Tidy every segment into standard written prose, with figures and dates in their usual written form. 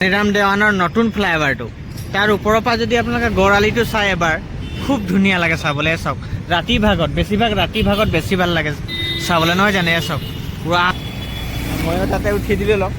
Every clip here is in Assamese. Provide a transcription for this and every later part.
নিৰাম দেৱানৰ নতুন ফ্লাইঅভাৰটো তাৰ ওপৰৰ পৰা যদি আপোনালোকে গড়আলিটো চাই এবাৰ খুব ধুনীয়া লাগে চাবলৈ চাওক ৰাতি ভাগত বেছিভাগ ৰাতি ভাগত বেছি ভাল লাগে চাবলৈ নহয় জানে চাওক পুৰা ময়ো তাতে উঠি দিলোঁ অলপ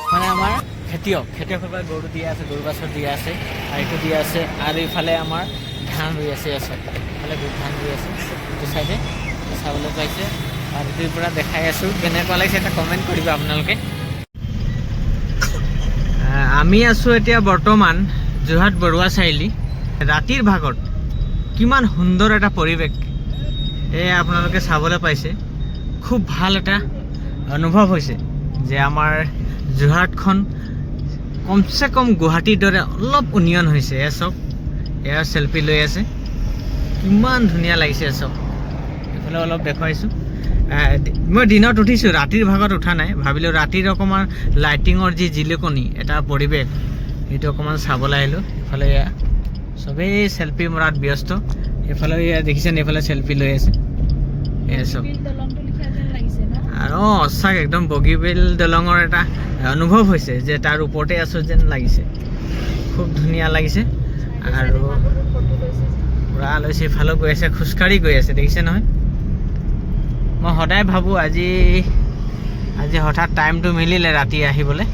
মানে আমাৰ খেতিয়কসকলে গৰু দিয়া আছে গৰু বাছৰ দিয়া আছে আৰু এইটো দিয়া আছে আৰু ইফালে আমাৰ ধান ৰুই আছে ইফালে ধান ৰুই আছে এইটো চাইডে চাবলৈ পাইছে আৰু এইটোৰ পৰা দেখাই আছোঁ কেনেকুৱা লাগিছে এটা কমেণ্ট কৰিব আপোনালোকে আমি আছোঁ এতিয়া বৰ্তমান যোৰহাট বৰুৱা চাৰিআলি ৰাতিৰ ভাগত কিমান সুন্দৰ এটা পৰিৱেশ এয়া আপোনালোকে চাবলৈ পাইছে খুব ভাল এটা অনুভৱ হৈছে যে আমাৰ যোৰহাটখন কমচে কম গুৱাহাটীৰ দৰে অলপ উন্নয়ন হৈছে এয়া চাওক এয়া চেল্ফি লৈ আছে কিমান ধুনীয়া লাগিছে চাওক এইফালে অলপ দেখুৱাইছোঁ মই দিনত উঠিছোঁ ৰাতিৰ ভাগত উঠা নাই ভাবিলোঁ ৰাতিৰ অকণমান লাইটিঙৰ যি জিলিকনি এটা পৰিৱেশ সেইটো অকণমান চাবলৈ আহিলোঁ এইফালে এয়া চবেই চেল্ফি মৰাত ব্যস্ত এইফালে এয়া দেখিছেনে এইফালে চেল্ফি লৈ আছে এয়া চাওক আৰু সঁচাকৈ একদম বগীবিল দলঙৰ এটা অনুভৱ হৈছে যে তাৰ ওপৰতে আছোঁ যেন লাগিছে খুব ধুনীয়া লাগিছে আৰু পুৰা লৈছে ইফালেও গৈ আছে খোজকাঢ়ি গৈ আছে দেখিছে নহয় মই সদায় ভাবোঁ আজি হঠাৎ টাইমটো মিলিলে ৰাতি আহিবলৈ